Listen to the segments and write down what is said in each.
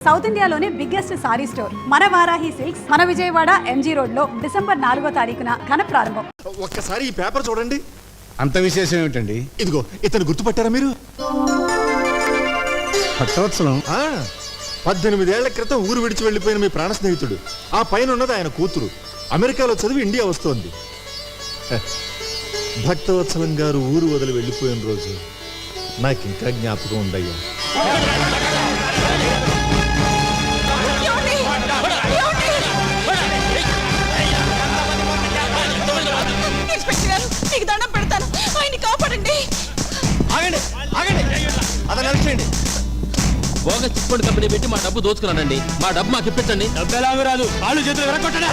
South ఇండియాలోనే biggest sorry store మన Varahi silks మన విజయవాడ ఎంజీ రోడ్ లో డిసెంబర్ 4వ తారీఖున ఘన ప్రారంభం. ఒక్కసారి ఈ పేపర్ చూడండి. అంత విశేషం ఏమిటండి? ఇదిగో ఇతను గుర్తుపట్టారా మీరు? భక్తవత్సలం 18 ఏళ్ల క్రితం ఊరు విడిచి వెళ్లిపోయిన మీ ప్రాణ స్నేహితుడు. ఆ పైన ఉన్నది ఆయన కూతురు. అమెరికాలో చదివి ఇండియా వస్తోంది. భక్తవత్సలం గారు ఊరు వదిలి వెళ్ళిపోయిన రోజు నాకు ఇంకా జ్ఞాపకం ఉందయ్యా. బోగస్ చిట్ ఫండ్ కంపెనీ పెట్టి మా డబ్బు దోచుకున్నానండి. మా డబ్బు మాకు ఇప్పించండి. డబ్బు ఎలాగో రాదు. కాళ్ళు చేతులు వెరగొట్టండి.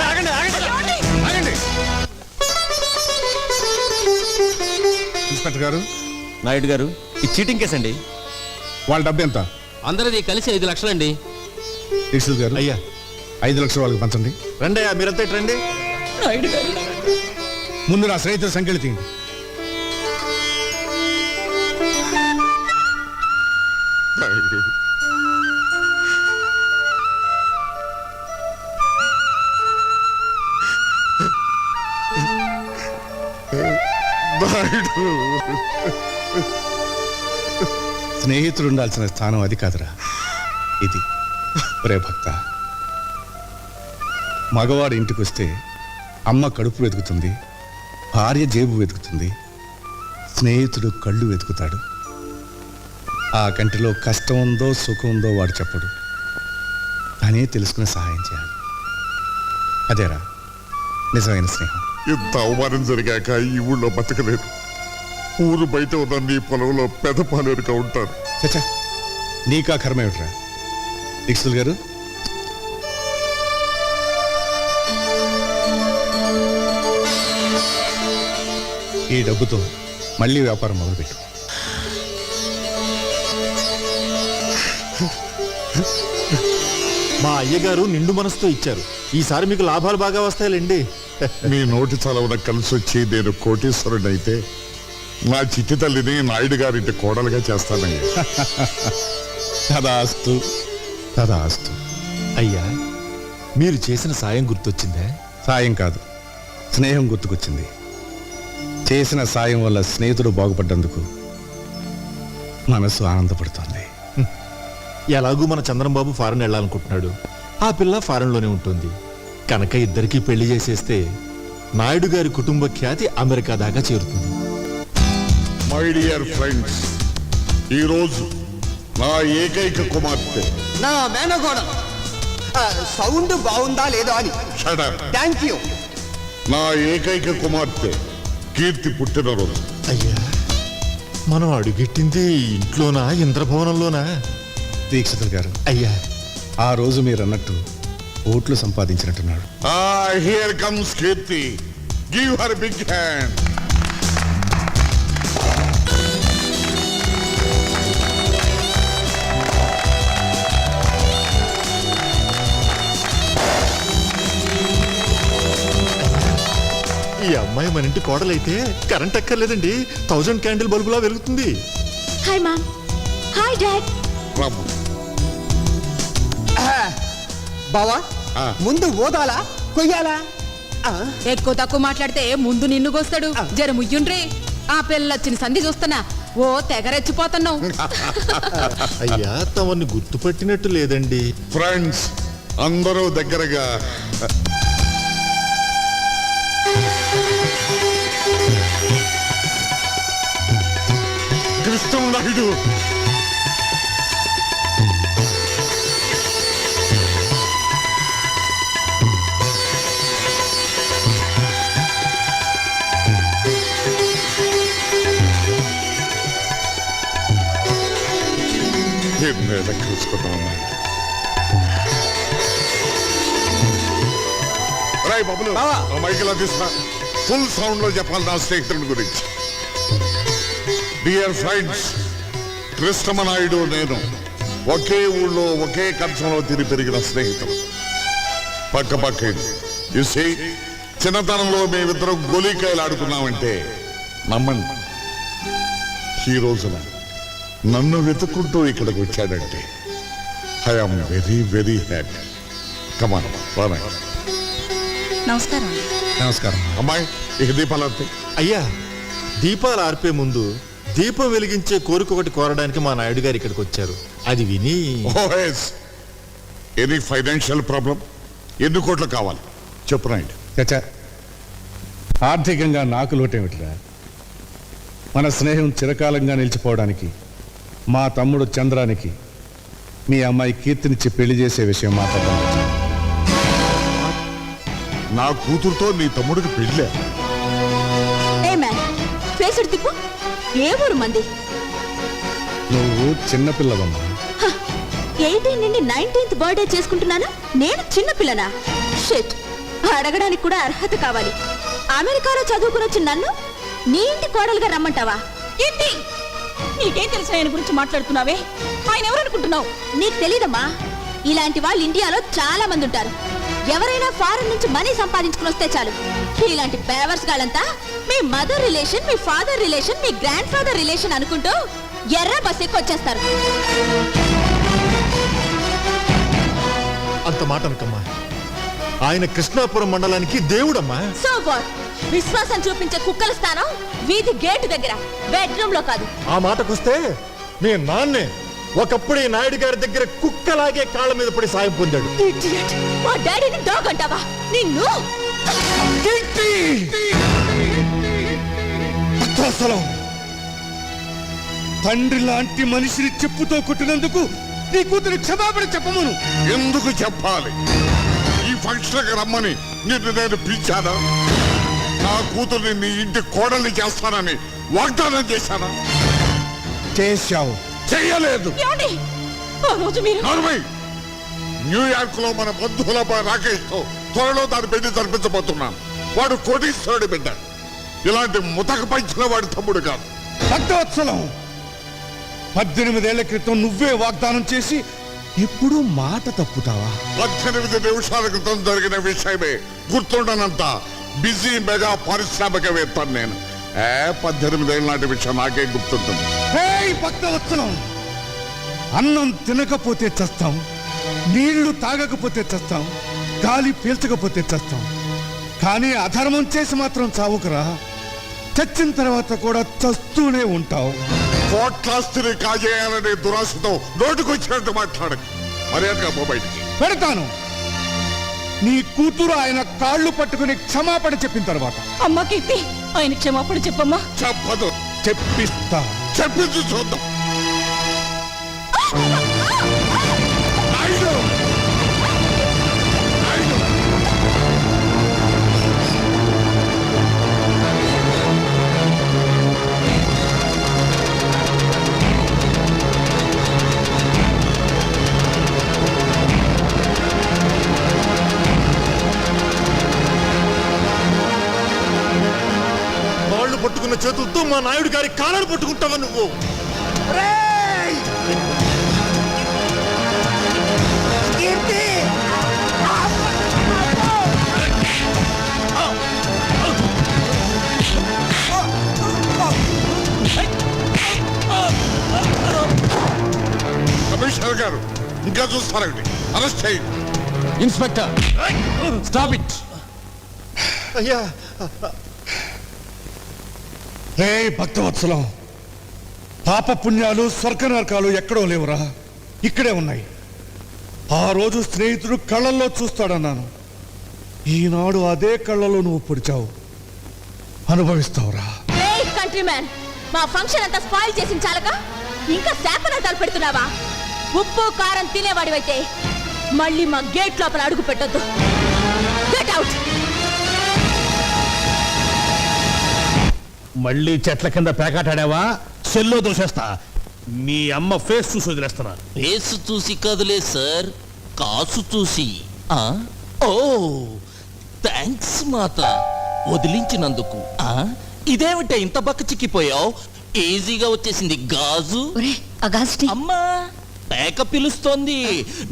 ఇన్స్పెక్టర్ గారు, నాయుడు గారు, ఇది చీటింగ్ కేసు అండి. వాళ్ళ డబ్బు ఎంత? అందరిది కలిసి 5 లక్షలండి. డిషుల్ గారు, అయ్యా 5 లక్షలు వాళ్ళకి పంచండి. రండి అయ్యా, మీరంతా రండి. నాయుడు గారు, ముందు నా స్నేహితుల సంఖ్యలు తీయండి. స్నేహితుడు ఉండాల్సిన స్థానం అది కాదురా, ఇది. ఒరే భక్త, మగవాడు ఇంటికి వస్తే అమ్మ కడుపు వెతుకుతుంది, భార్య జేబు వెతుకుతుంది, స్నేహితుడు కళ్ళు వెతుకుతాడు. ఆ కంటిలో కష్టం ఉందో సుఖం ఉందో వాడు చెప్పడు, అనే తెలుసుకుని సహాయం చేయాలి. అదేరా నిజమైన స్నేహం. ఇంత అవమానం జరిగాక ఈ ఊళ్ళో బతకలేదు. ఊరు బయట ఉన్న నీ పొలంలో పెదపాలేరుగా ఉంటారు. చచ్చా, నీకా కర్మ ఏమిట్రా? దీక్షితులు గారు, ఈ డబ్బుతో మళ్ళీ వ్యాపారం మొదలుపెట్టు. మా అయ్యగారు నిండు మనసుతో ఇచ్చారు. ఈసారి మీకు లాభాలు బాగా వస్తాయిలేండి. నీ నోటి చలవన కలిసి వచ్చి నేను కోటీశ్వరుడైతే నా చిట్టి తల్లిని నాయుడు గారింటి కోడలుగా చేస్తానయ్యా. తదాస్తు, తదాస్తు. అయ్యా, మీరు చేసిన సాయం గుర్తొచ్చిందా? సాయం కాదు, స్నేహం గుర్తుకొచ్చింది. చేసిన సాయం వల్ల స్నేహితుడు బాగుపడ్డందుకు మనసు ఆనందపడుతోంది. ఎలాగూ మన చంద్రంబాబు ఫారెన్ వెళ్ళాలనుకుంటున్నాడు. ఆ పిల్ల ఫారెన్లోనే ఉంటుంది కనుక ఇద్దరికీ పెళ్లి చేసేస్తే నాయుడు గారి కుటుంబ ఖ్యాతి అమెరికా దాకా చేరుతుంది. మై డియర్ ఫ్రెండ్స్, ఈరోజు నా ఏకైక కుమార్తె, నా మేనగోడ సౌండ్ బాగుందా లేదో అని. Shut up. Thank you. నా ఏకైక కుమార్తె కీర్తి పుట్టినరోజు. అయ్యా, మనం అడుగెట్టింది ఇంట్లోనా ఇంద్రభవనంలోనా? దీక్షితులు గారు, అయ్యా, ఆ రోజు మీరు అన్నట్టు ఓట్లు సంపాదించినట్టున్నాడు. Here comes Keerthi. Give her big hand. ఈ అమ్మాయి మన ఇంటి కోడలైతే కరెంట్ ఎక్కర్లేదండి, 1000 క్యాండిల్ బల్బులా వెలుగుతుంది. Hi mom. Hi dad. బావా, ముందు ఓదాలా కొయ్యాలా? ఎక్కువ తక్కువ మాట్లాడితే ముందు నిన్ను కోస్తాడు. జర ముయ్యుండ్రి. ఆ పిల్లొచ్చిన సంధి చూస్తున్నా ఓ తెగరెచ్చిపోతున్నావు. అయ్యా, తమని గుర్తుపట్టినట్టు లేదండి. ఫ్రెండ్స్ అందరూ దగ్గరగా. కృష్ణ నాయుడు, బాబులు మైకిల్ తీస్తా. ఫుల్ సౌండ్ లో చెప్పాలి నా స్నేహితుడి గురించి. డియర్ ఫ్రెండ్స్, కృష్ణమనాయుడు నేను ఒకే ఊళ్ళో ఒకే కంచంలో తిరిగి పెరిగిన స్నేహితులు. పక్క పక్క చూసి చిన్నతనంలో మేమిద్దరం గోలీకాయలు ఆడుకున్నామంటే నమ్మండి. ఈ రోజున నన్ను వెతుక్కుంటూ ఇక్కడికి వచ్చాడంటే I am very very happy. Come on బాగా నమస్కారం నమస్కారం. అమ్మాయి ఇక దీపాలంతే. అయ్యా, దీపాలు ఆర్పే ముందు దీపం వెలిగించే కోరిక ఒకటి కోరడానికి మా నాయుడు గారు ఇక్కడికి వచ్చారు. అది విని ఎనీ ఫైనాన్షియల్ ప్రాబ్లం? ఎన్ని కోట్లు కావాలి చెప్పు నాయుడు. చచ్చా, ఆర్థికంగా నాకు లోటేమిటిరా? మన స్నేహం చిరకాలంగా నిలిచిపోవడానికి మా తమ్ముడు చంద్రానికి మీ అమ్మాయి కీర్తినిచ్చి పెళ్లి చేసే విషయం మాట్లాడడం. నా కూతురుతో నీ తమ్ముడికి పెళ్ళే? ఏ మ్యాన్ ఫేసుడు తిప్పు. ఏ ఊరు మంది? నువ్వు చిన్నపిల్లవమ్మా. 18 నుండి 19th బర్త్డే చేసుకుంటున్నాను. నేను చిన్న పిల్లనా? షిట్, అడగడానికి కూడా అర్హత కావాలి. అమెరికాలో చదువుకుని వచ్చిన నన్ను నీ ఇంటి కోడలుగా రమ్మంటావా? ఏంటి నీకేం తెలిసిన ఆయన గురించి మాట్లాడుతున్నావే? ఆయన ఎవరనుకుంటున్నావు? నీకు తెలీదమ్మా, ఇలాంటి వాళ్ళు ఇండియాలో చాలా మంది ఉంటారు. ఎవరైనా ఫారెన్ నుంచి మనీ సంపాదించుకుని వస్తే చాలు, ఇలాంటి పేవర్స్ గాలంతా మీ మదర్ రిలేషన్, మీ ఫాదర్ రిలేషన్, మీ గ్రాండ్ ఫాదర్ రిలేషన్ అనుకుంటూ ఎర్ర బస్ ఎక్కి వచ్చేస్తారు. అంత మాట అనకమ్మా. ఆయన కృష్ణాపురం మండలానికి దేవుడమ్మా. So what? విశ్వాసం చూపించే కుక్కల స్థానం వీధి గేటు దగ్గర, బెడ్రూమ్ లో కాదు. ఆ మాటకొస్తే మీ నాన్నే ఒకప్పుడు ఈ నాయుడు గారి దగ్గర కుక్కలాగే కాళ్ళ మీద పడి సాయం పొందాడు. Idiot! మా డాడీని డాగ్ అంటావా? నిన్ను అసలు తండ్రి లాంటి మనిషిని చెప్పుతో కొట్టినందుకు నీ కూతురు క్షమాపణ చెప్పమను. ఎందుకు చెప్పాలి? ఈ ఫంక్షన్కి రమ్మని నిన్ను నేను పిలిచానా? నా కూతుర్ని నీ ఇంటి కోడల్ని చేస్తానని వాగ్దానం చేశానా? చేశావు. చెయ్యలేదు. ఏమండి, ఆ రోజు మీరు న్యూయార్క్ లో మన బంధువుల రాకేష్ తో త్వరలో దాని పెళ్లి జరిపించబోతున్నాను. వాడు కోటీశ్వరుడి బిడ్డ. ఇలాంటి ముతక పంచిన వాడి తమ్ముడు కాదు. భక్తవత్సలం, 18 ఏళ్ల క్రితం నువ్వే వాగ్దానం చేసి ఎప్పుడు మాట తప్పుతావా? 18 నిమిషాల క్రితం జరిగిన విషయమే గుర్తుండనంత బిజీ మెగా పారిశ్రామికవేత్త నేను. 18 ఏళ్ళ నాటి విషయం నాకే గుర్తుంటుంది. భక్తవత్సలం, అన్నం తినకపోతే చస్తాం, నీళ్లు తాగకపోతే చస్తాం, గాలి పీల్చకపోతే చస్తాం, కానీ అధర్మం చేసి మాత్రం చావుకురా. చచ్చిన తర్వాత కూడా చస్తూనే ఉంటావు. కోట్లాస్తిని కాజేయాలనే దురాశతో నోటుకొచ్చినట్టు మాట్లాడకు. మర్యాదగా పో బయటికి. పెడతాను. నీ కూతురు ఆయన కాళ్ళు పట్టుకుని క్షమాపణ చెప్పిన తర్వాత. అమ్మ కీర్తి, ఆయన క్షమాపణ చెప్పమ్మా. చెప్పదు. చెప్పిస్తా. చెప్పింది చూద్దాం. నాయుడు! నాయుడు! కాళ్ళు పట్టుకున్న చేతులతో మా నాయుడు గారి కాళ్ళను పట్టుకుంటావా నువ్వు? కమిషనర్ గారు ఇంకా చూస్తారండి. అరెస్ట్ చేయండి. Inspector, stop it. అయ్యా, రే భక్తవత్సలం, పాప పుణ్యాలు స్వర్గ నరకాలు ఎక్కడో లేవురా, ఇక్కడే ఉన్నాయి. ఆ రోజు స్నేహితుడు కళ్ళల్లో చూస్తాడన్నాను. ఈనాడు అదే కళ్ళలో నువ్వు పొడిచావు. అనుభవిస్తావురా. కంట్రీ మ్యాన్, మా ఫంక్షన్ అంతా స్పాయిల్ చేసిన చాలక ఇంకా శాపన తలపెడుతున్నావా? ఉప్పు కారం తినేవాడివైతే మళ్ళీ మా గేట్ లోపల అడుగు పెట్టొద్దు. Get out. మళ్ళీ చెట్ల కింద పేకాటాడావా? సెల్లో దోసేస్తా. మీ అమ్మ ఫేస్ చూసి వదిలేస్తున్నా. ఫేస్ చూసి కదులే సార్, కాసు చూసి. ఓ థ్యాంక్స్ మాత, వదిలించినందుకు. ఇదేమిటే ఇంత బక్క చిక్కిపోయావు? ఈజీగా వచ్చేసింది గాజు. అమ్మా, పేక పిలుస్తోంది.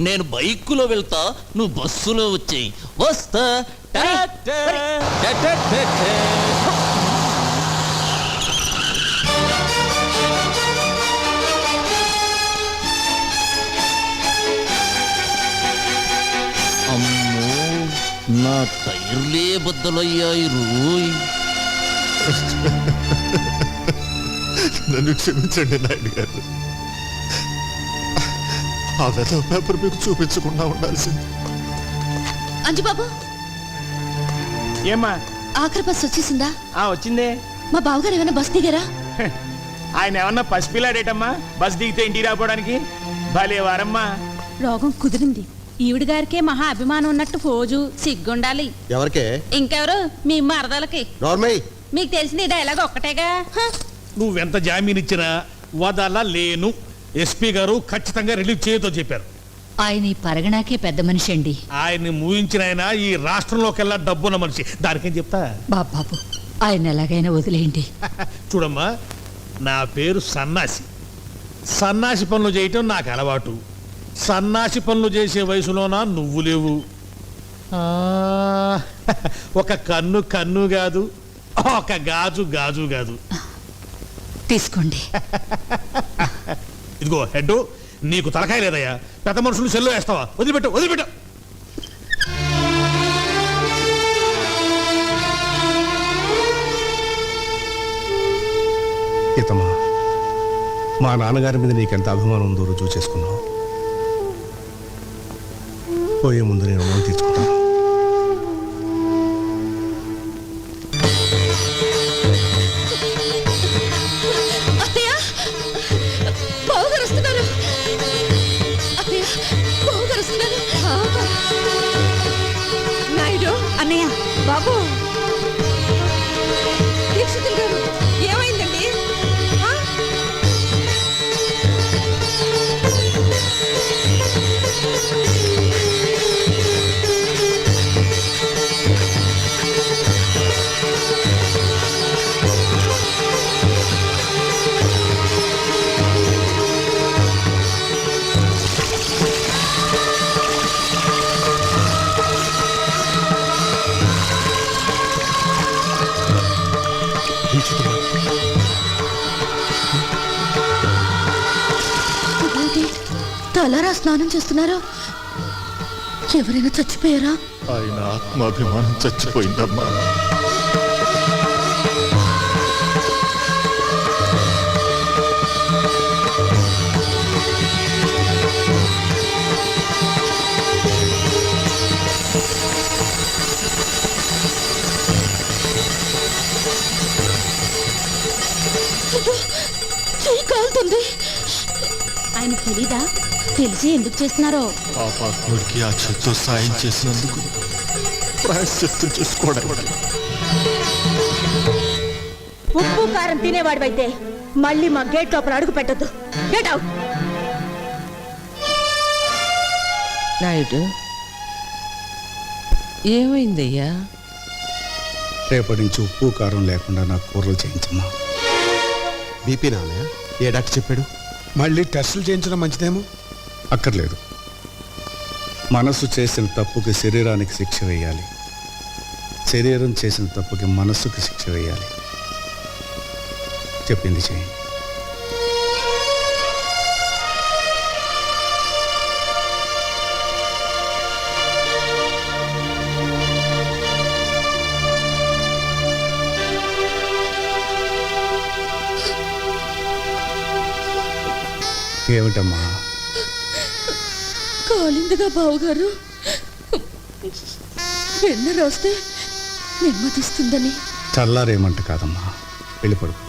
నేను బైకులో వెళ్తా, నువ్వు బస్సులో వచ్చేయి. వస్తా. నా టైర్లే బద్దలయ్యాయి రోయ్. నన్ను క్షమించండి నాయుడు గారు. ఆ వెధవ పేపర్ మీకు చూపించకుండా ఉండాల్సింది. అంజుబాబు, ఏమ్మా ఆఖరి బస్ వచ్చేసిందా? వచ్చిందే. మా బావగారు ఏమైనా బస్ దిగారా? ఆయన ఏమన్నా పసిపిల్లాడేటమ్మా బస్ దిగితే ఇంటికి రాపోవడానికి? భలే వారమ్మా. రోగం కుదిరింది. ఈవిడ గారికే మహా అభిమానం ఉన్నట్టు ఫోజు సిగ్గుండాలి. ఎవరికే? ఇంకెవరు? మీ మరదలకి. నార్మల్. మీకు తెలిసింది డైలాగ్ ఒక్కటేగా. నువ్వెంత జామీన్ ఇచ్చినా వదలలేను. ఎస్పీ గారు ఖచ్చితంగా రిలీవ్ చేయతో చెప్పారు. ఆయన ఈ పరగణాకే పెద్ద మనిషి అండి. ఆయన్ని మూయించిన ఆయన ఈ రాష్ట్రంలోకెల్లా డబ్బున్న మనిషి. దానికేం చెప్తా. బాబాబు, ఆయన ఎలాగైనా వదిలేయండి. చూడమ్మా, నా పేరు సన్నాసి. సన్నాసి పనులు చేయటం నాకు అలవాటు. సన్నాసి పనులు చేసే వయసులోనా నువ్వు లేవు. ఒక కన్ను కన్ను కాదు, ఒక గాజు గాజు కాదు. తీసుకోండి. ఇదిగో హెడ్, నీకు తలకాయ లేదయ్యా. పెద్ద మనుషులు సెల్లో వేస్తావా? వదిలిపెట్టు వదిలిపెట్టు. సీతమ్మా, మా నాన్నగారి మీద నీకెంత అభిమానం ఉందో రుజువు చేసుకున్నావు. పోయే ముందు నేను రుణం తీర్చుకుంటాను. అత్తయ్య, బావగారు వస్తున్నారు. అత్తయ్య, బావగారు వస్తున్నారు. నాయుడు అన్నయ్య, బాబు, దీక్షితులు గారు, ఏమైందండి? తలారా స్నానం చేస్తున్నారు. ఎవరైనా చచ్చిపోయారా? ఆయన ఆత్మాభిమానం చచ్చిపోయిందమ్మా. చెయ్యి కాలుతుంది. ఆయన తెలీదా? తెలిసి ఎందుకు చేస్తున్నారో? ఆ పాత్ముడికి ఆ చేత్తో సాయం చేసినందుకు ప్రాయశ్చిత్తం చేసుకోవడానికి. ఉప్పు కారం తినేవాడివైతే మళ్ళీ మా గేట్ లోపల అడుగు పెట్టద్దు. Get out. నాయుడు, ఏమైందయ్యా? రేపటి నుంచి ఉప్పు కారం లేకుండా నాకు కూరలు చేయించమ్మా. బీపీ నాన్నయ్య, ఏ డాక్టర్ చెప్పాడు? మళ్ళీ టెస్టులు చేయించడం మంచిదేమో. అక్కర్లేదు. మనసు చేసిన తప్పుకి శరీరానికి శిక్ష వేయాలి, శరీరం చేసిన తప్పుకి మనస్సుకి శిక్ష వేయాలి. చెప్పింది చేయండి. ఏమిటమ్మా? కాలిందిగా బావగారు. వెన్న రాస్తే నెమ్మదిస్తుందని. చల్లారేమంట కాదమ్మా, వెళ్ళి పడుకో.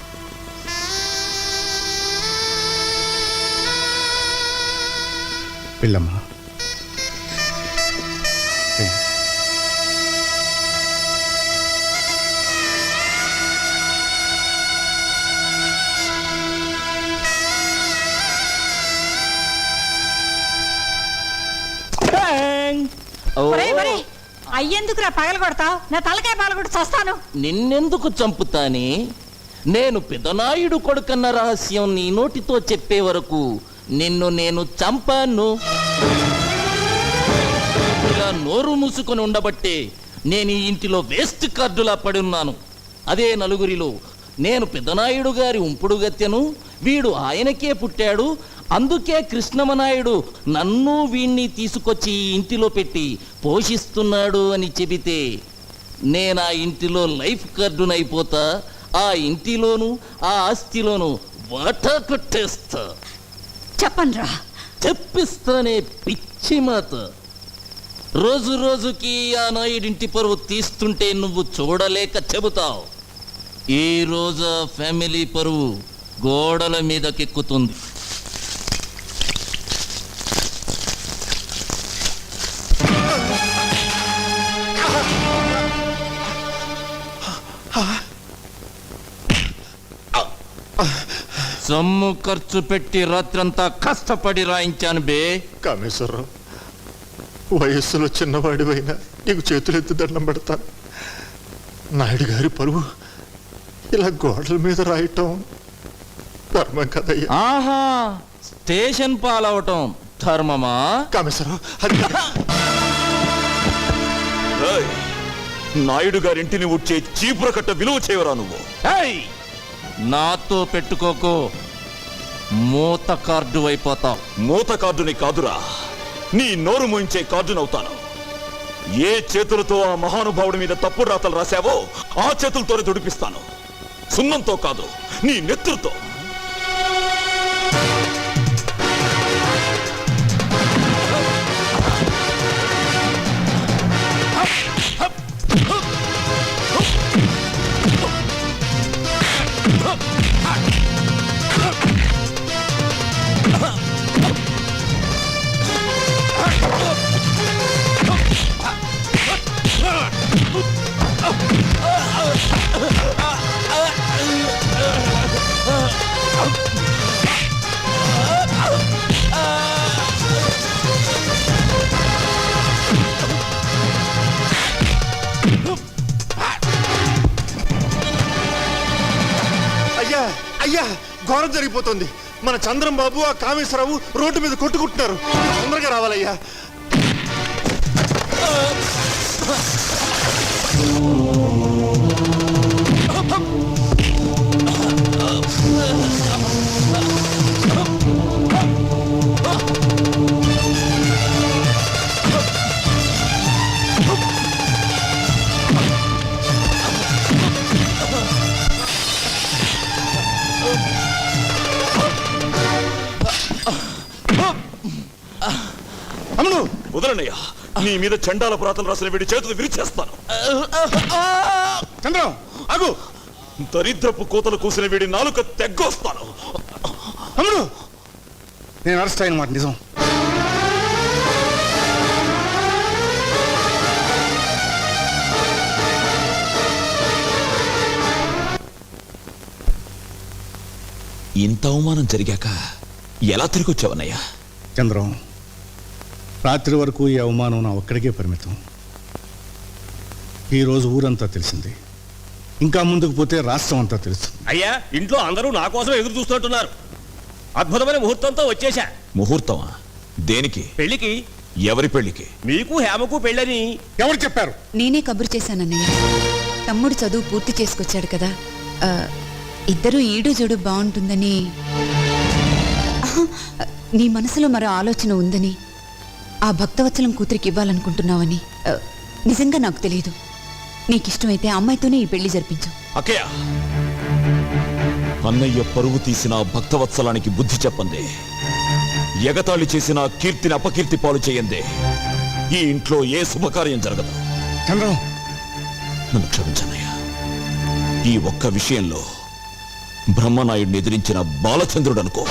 వెళ్ళమ్మా, వెళ్ళు. అయ్యేందుకురా పగల కొడతావు? నా తలకాయ పగల కొట్టి చస్తాను. నిన్నెందుకు చంపుతానే? నేను పెదనాయుడు కొడుకన్న రహస్యం నీ నోటితో చెప్పే వరకు నిన్ను నేను చంపాను. ఇలా నోరు మూసుకొని ఉండబట్టే నేను ఈ ఇంటిలో వేస్ట్ కార్డులా పడి ఉన్నాను. అదే నలుగురిలో నేను పెదనాయుడు గారి ఉంపుడు గత్తెను, వీడు ఆయనకే పుట్టాడు, అందుకే కృష్ణమనాయుడు నన్ను వీణ్ణి తీసుకొచ్చి ఈ ఇంటిలో పెట్టి పోషిస్తున్నాడు అని చెబితే నేను ఆ ఇంటిలో లైఫ్ గార్డునైపోతా, ఆ ఇంటిలోను ఆ ఆస్తిలోను వాటా కొట్టేస్తా. చెప్పండ్రా. చెప్పిస్తానే పిచ్చి మాత. రోజు రోజుకి ఆ నాయుడింటి పరువు తీస్తుంటే నువ్వు చూడలేక చెబుతావు. ఈ రోజు ఆ ఫ్యామిలీ పరువు గోడల మీదకెక్కుతుంది. సొమ్ము ఖర్చు పెట్టి రాత్రంతా కష్టపడి రాయించాను బే. కామేశ్వరరావు, వయస్సులో చిన్నవాడివైనా నీకు చేతులెత్తి దండం పెడతాను. నాయుడు గారి పరువు ఇలా గోడల మీద రాయటం ధర్మం కదయ్యా. ఆహా, స్టేషన్ పాలవటం ధర్మమా? కామేశ్వరరావు, అది నాయుడు గారింటిని ఉడ్చే చీపుర కట్ట విలువ చేయవరా నువ్వు? ఏయ్, నాతో పెట్టుకోకు, మూత కార్డు అయిపోతావు. మూత కార్డుని కాదురా, నీ నోరు మూయించే కార్డునవుతాను. ఏ చేతులతో ఆ మహానుభావుడి మీద తప్పుడు రాతలు రాశావో ఆ చేతులతోనే తుడిపిస్తాను. సున్నంతో కాదు, నీ నెత్తురుతో. అయ్యా అయ్యా, ఘోరం జరిగిపోతుంది. మన చంద్రం బాబు ఆ కామేశ్వరరావు రోడ్డు మీద కొట్టుకుంటున్నారు. తొందరగా రావాలయ్యా. అమ్ముడు వదలనయ్యా, నీ మీద చండాల పురాతలు రాసిన వీడి చేతులు విరిచేస్తాను. చంద్రం ఆగు. దరిద్రపు కోతలు కూసిన వీడి నాలుక తెగ్గొస్తాను. అమ్ముడు, నేను అరెస్ట్ అయిన మాట నిజం. ఇంత అవమానం జరిగాక ఎలా తిరిగి వచ్చావన్నయ్యా? చంద్రం, రాత్రి వరకు ఈ అవమానం నా ఒక్కడికే పరిమితం. ఈరోజు ఊరంతా తెలిసింది. ఇంకా ముందుకు పోతే రాష్ట్రం అంతా తెలుసు. అయ్యా, ఇంట్లో అందరూ నా కోసం ఎదురు చూస్తుంటున్నారు. అద్భుతమైన ముహూర్తంతో వచ్చేశా. ముహూర్తమా? దేనికి? పెళ్లికి. ఎవరి పెళ్లికి? మీకు హేమకు పెళ్ళని. ఎవరు చెప్పారు? నేనే కబురు చేశానన్నయ్య. తమ్ముడు చదువు పూర్తి చేసుకొచ్చాడు కదా, ఇద్దరు ఈడు జోడు బాగుంటుందని. నీ మనసులో మరో ఆలోచన ఉందని, ఆ భక్తవత్సలం కూతురికి ఇవ్వాలనుకుంటున్నావని నిజంగా నాకు తెలియదు. నీకిష్టమైతే అమ్మాయితోనే ఈ పెళ్లి జరిపించు. అక్కయ్య, అన్నయ్య పరువు తీసిన భక్తవత్సలానికి బుద్ధి చెప్పందే, ఎగతాళి చేసిన కీర్తిని అపకీర్తి పాలు చేయందే ఈ ఇంట్లో ఏ శుభకార్యం జరగదు. చంద్రం, నన్ను క్షమించనయ్యా. ఈ ఒక్క విషయంలో బ్రహ్మనాయుడిని ఎదిరించిన బాలచంద్రుడు అనుకో.